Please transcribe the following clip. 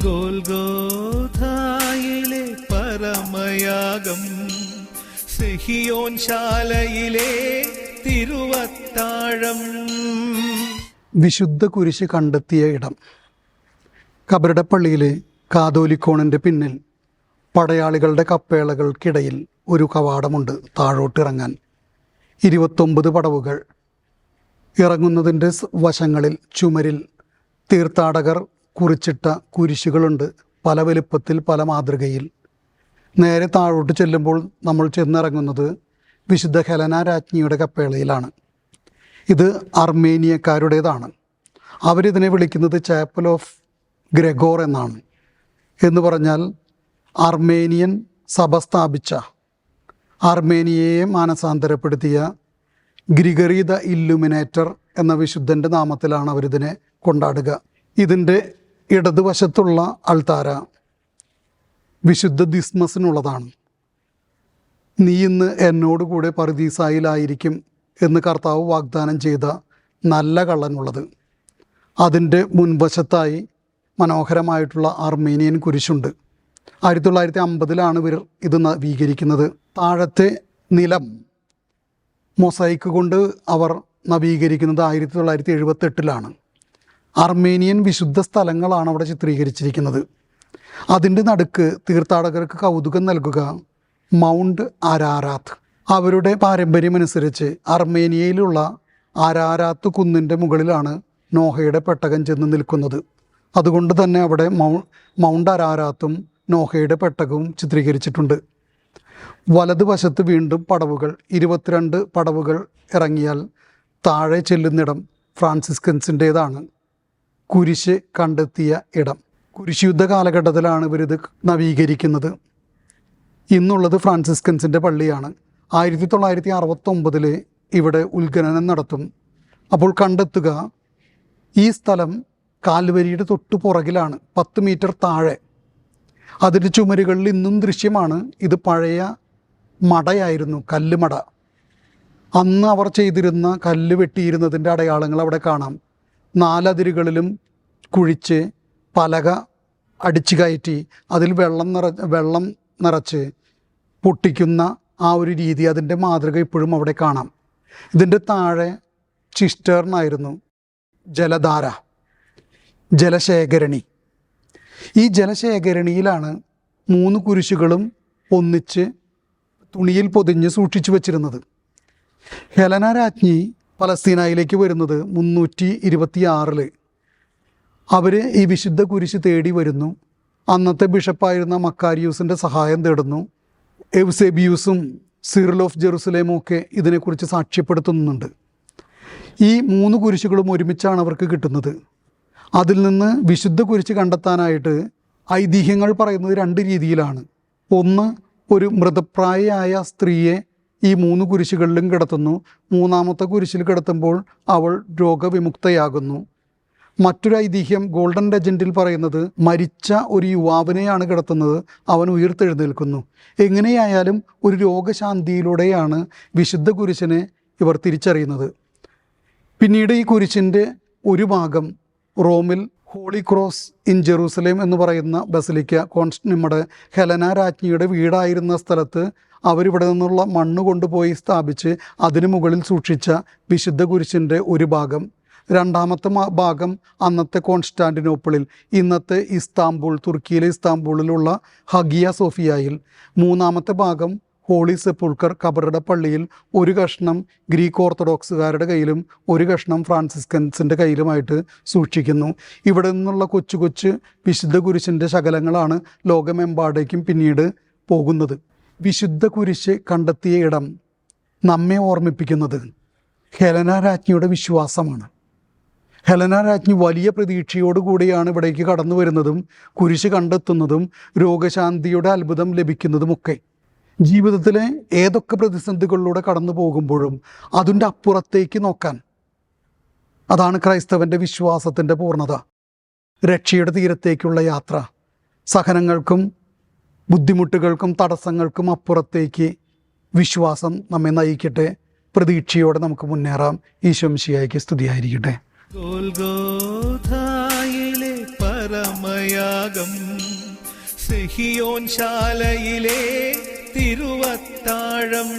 ഗോൽഗോഥായിലെ പരമയാഗം, സിഹിയോൻ ശാലയിലെ തിരുവത്താഴം. വിശുദ്ധ കുരിശ് കണ്ടെത്തിയ ഇടം. കബറിടപ്പള്ളിയിലെ കാതോലിക്കോണിൻ്റെ പിന്നിൽ പടയാളികളുടെ കപ്പേളകൾക്കിടയിൽ ഒരു കവാടമുണ്ട് താഴോട്ടിറങ്ങാൻ. 29 പടവുകൾ. ഇറങ്ങുന്നതിൻ്റെ വശങ്ങളിൽ ചുമരിൽ തീർത്ഥാടകർ കുറിച്ചിട്ട കുരിശുകളുണ്ട്, പല വലുപ്പത്തിൽ പല മാതൃകയിൽ. നേരെ താഴോട്ട് ചെല്ലുമ്പോൾ നമ്മൾ ചെന്നിറങ്ങുന്നത് വിശുദ്ധ ഹെലന രാജ്ഞിയുടെ കപ്പേളയിലാണ്. ഇത് അർമേനിയക്കാരുടേതാണ്. അവരിതിനെ വിളിക്കുന്നത് ചാപ്പൽ ഓഫ് ഗ്രെഗോർ എന്നാണ്. എന്ന് പറഞ്ഞാൽ അർമേനിയൻ സഭ സ്ഥാപിച്ച, അർമേനിയയെ മാനസാന്തരപ്പെടുത്തിയ ഗ്രിഗറി ദ ഇല്ലുമിനേറ്റർ എന്ന വിശുദ്ധൻ്റെ നാമത്തിലാണ് അവരിതിനെ കൊണ്ടാടുക. ഇതിൻ്റെ ഇടതുവശത്തുള്ള അൾത്താര വിശുദ്ധ ദിസ്മസിനുള്ളതാണ്. നീ ഇന്ന് എന്നോടുകൂടെ പറുദീസായിലായിരിക്കും എന്ന് കർത്താവ് വാഗ്ദാനം ചെയ്ത നല്ല കള്ളനുള്ളത്. അതിൻ്റെ മുൻവശത്തായി മനോഹരമായിട്ടുള്ള അർമേനിയൻ കുരിശുണ്ട്. 1950 ഇവർ ഇത് നവീകരിക്കുന്നത്. താഴത്തെ നിലം മൊസൈക്ക് കൊണ്ട് അവർ നവീകരിക്കുന്നത് 1978 അർമേനിയൻ വിശുദ്ധ സ്ഥലങ്ങളാണ് അവിടെ ചിത്രീകരിച്ചിരിക്കുന്നത്. അതിൻ്റെ നടുക്ക് തീർത്ഥാടകർക്ക് കൗതുകം നൽകുക മൗണ്ട് അരാരാത്ത്. അവരുടെ പാരമ്പര്യമനുസരിച്ച് അർമേനിയയിലുള്ള അരാരാത്ത് കുന്നിൻ്റെ മുകളിലാണ് നോഹയുടെ പെട്ടകം ചെന്ന് നിൽക്കുന്നത്. അതുകൊണ്ട് തന്നെ അവിടെ മൗണ്ട് അരാരാത്തും നോഹയുടെ പെട്ടകവും ചിത്രീകരിച്ചിട്ടുണ്ട്. വലതുവശത്ത് വീണ്ടും പടവുകൾ, 22 പടവുകൾ ഇറങ്ങിയാൽ താഴെ ചെല്ലുന്നിടം ഫ്രാൻസിസ്കൻസിൻ്റേതാണ്. കുരിശ് കണ്ടെത്തിയ ഇടം. കുരിശ് യുദ്ധ കാലഘട്ടത്തിലാണ് ഇവരിത് നവീകരിക്കുന്നത്. ഇന്നുള്ളത് ഫ്രാൻസിസ്കൻസിൻ്റെ പള്ളിയാണ്. 1969 ഇവിടെ ഉത്ഖനനം നടത്തും. അപ്പോൾ കണ്ടെത്തുക ഈ സ്ഥലം കാൽവരിയുടെ തൊട്ടു പുറകിലാണ്, 10 മീറ്റർ താഴെ. അതിൻ്റെ ചുമരുകളിൽ ഇന്നും ദൃശ്യമാണ്. ഇത് പഴയ മടയായിരുന്നു, കല്ലുമട. അന്ന് അവർ ചെയ്തിരുന്ന കല്ല് വെട്ടിയിരുന്നതിൻ്റെ അടയാളങ്ങൾ അവിടെ കാണാം. 4 അതിരുകളിലും കുഴിച്ച് പലക അടിച്ചു കയറ്റി അതിൽ വെള്ളം നിറച്ച് പൊട്ടിക്കുന്ന ആ ഒരു രീതി, അതിൻ്റെ മാതൃക ഇപ്പോഴും അവിടെ കാണാം. ഇതിൻ്റെ താഴെ സിസ്റ്റേർനായിരുന്നു ജലധാര, ജലശേഖരണി. ഈ ജലശേഖരണിയിലാണ് 3 കുരിശുകളും ഒന്നിച്ച് തുണിയിൽ പൊതിഞ്ഞ് സൂക്ഷിച്ചു വച്ചിരുന്നത്. ഹെലന രാജ്ഞി പലസ്തീനയിലേക്ക് വരുന്നത് 326. അവർ ഈ വിശുദ്ധ കുരിശ് തേടി വരുന്നു. അന്നത്തെ ബിഷപ്പായിരുന്ന മക്കാരിയൂസിൻ്റെ സഹായം തേടുന്നു. എവ്സേബിയൂസും സിറിൽ ഓഫ് ജെറുസലേമും ഒക്കെ ഇതിനെക്കുറിച്ച് സാക്ഷ്യപ്പെടുത്തുന്നുണ്ട്. ഈ 3 കുരിശുകളും ഒരുമിച്ചാണ് അവർക്ക് കിട്ടുന്നത്. അതിൽ നിന്ന് വിശുദ്ധ കുരിശ് കണ്ടെത്താനായിട്ട് ഐതിഹ്യങ്ങൾ പറയുന്നത് 2 രീതിയിലാണ്. ഒന്ന്, ഒരു മൃതപ്രായയായ സ്ത്രീയെ ഈ 3 കുരിശുകളിലും കിടത്തുന്നു. 3ാമത്തെ കുരിശിൽ കിടത്തുമ്പോൾ അവൾ രോഗവിമുക്തയാകുന്നു. മറ്റൊരു ഐതിഹ്യം ഗോൾഡൻ ലെജൻഡിൽ പറയുന്നത് മരിച്ച ഒരു യുവാവിനെയാണ് കിടത്തുന്നത്, അവൻ ഉയർത്തെഴുന്നേൽക്കുന്നു. എങ്ങനെയായാലും ഒരു രോഗശാന്തിയിലൂടെയാണ് വിശുദ്ധ കുരിശിനെ ഇവർ തിരിച്ചറിയുന്നത്. പിന്നീട് ഈ കുരിശിൻ്റെ ഒരു ഭാഗം റോമിൽ ഹോളി ക്രോസ് ഇൻ ജെറൂസലേം എന്ന് പറയുന്ന ബസലിക്ക, നമ്മുടെ ഹെലന രാജ്ഞിയുടെ വീടായിരുന്ന സ്ഥലത്ത് അവരിവിടെ നിന്നുള്ള മണ്ണ് കൊണ്ടുപോയി സ്ഥാപിച്ച് അതിനു മുകളിൽ സൂക്ഷിച്ച വിശുദ്ധ കുരിശിൻ്റെ ഒരു ഭാഗം. 2ാമത്തെ ഭാഗം അന്നത്തെ കോൺസ്റ്റാന്റിനോപ്പിളിൽ, ഇന്നത്തെ ഇസ്താംബുൾ, തുർക്കിയിലെ ഇസ്താംബൂളിലുള്ള ഹഗിയ സോഫിയയിൽ. 3ാമത്തെ ഭാഗം ഹോളി സെപ്പുൾക്കർ കബറുടെ പള്ളിയിൽ. ഒരു കഷ്ണം ഗ്രീക്ക് ഓർത്തഡോക്സുകാരുടെ കയ്യിലും ഒരു കഷ്ണം ഫ്രാൻസിസ്കൻസിൻ്റെ കയ്യിലുമായിട്ട് സൂക്ഷിക്കുന്നു. ഇവിടെ നിന്നുള്ള കൊച്ചു കൊച്ചു വിശുദ്ധ കുരിശിൻ്റെ ശകലങ്ങളാണ് ലോകമെമ്പാടേക്കും പിന്നീട് പോകുന്നത്. വിശുദ്ധ കുരിശ് കണ്ടെത്തിയ ഇടം നമ്മെ ഓർമ്മിപ്പിക്കുന്നത് ഹെലന രാജ്ഞിയുടെ വിശ്വാസമാണ്. ഹെലന രാജ്ഞി വലിയ പ്രതീക്ഷയോടുകൂടിയാണ് ഇവിടേക്ക് കടന്നു വരുന്നതും കുരിശ് കണ്ടെത്തുന്നതും രോഗശാന്തിയുടെ അത്ഭുതം ലഭിക്കുന്നതുമൊക്കെ. ജീവിതത്തിലെ ഏതൊക്കെ പ്രതിസന്ധികളിലൂടെ കടന്നു പോകുമ്പോഴും അതിൻ്റെ അപ്പുറത്തേക്ക് നോക്കാൻ, അതാണ് ക്രൈസ്തവൻ്റെ വിശ്വാസത്തിൻ്റെ പൂർണ്ണത. രക്ഷയുടെ തീരത്തേക്കുള്ള യാത്ര, സഹനങ്ങൾക്കും ബുദ്ധിമുട്ടുകൾക്കും തടസ്സങ്ങൾക്കും അപ്പുറത്തേക്ക് വിശ്വാസം നമ്മെ നയിക്കട്ടെ. പ്രതീക്ഷയോടെ നമുക്ക് മുന്നേറാം. ഈശോ മിശിഹായ്ക്ക് സ്തുതിയായിരിക്കട്ടെ. ഗോൽഗോഥായിലെ പരമയാഗം സെഹിയോൻ ശാലയിലെ തിരുവത്താഴം